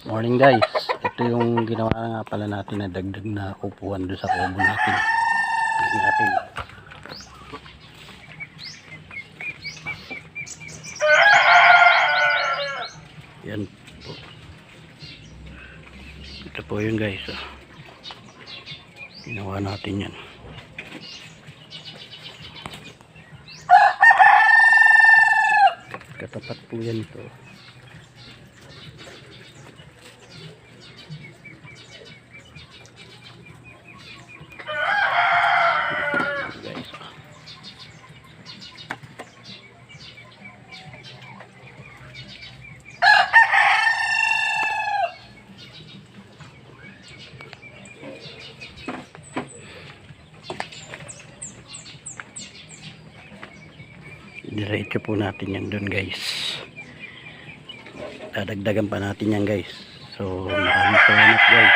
Morning guys, ito yung ginawa nga pala natin na dagdag na upuan doon sa kubo natin. Yan po. Ito po yun guys. Ginawa natin yan. Katapat po yan ito. Diretso po natin yan doon guys. Dadagdagan pa natin yan guys. So maraming salamat guys.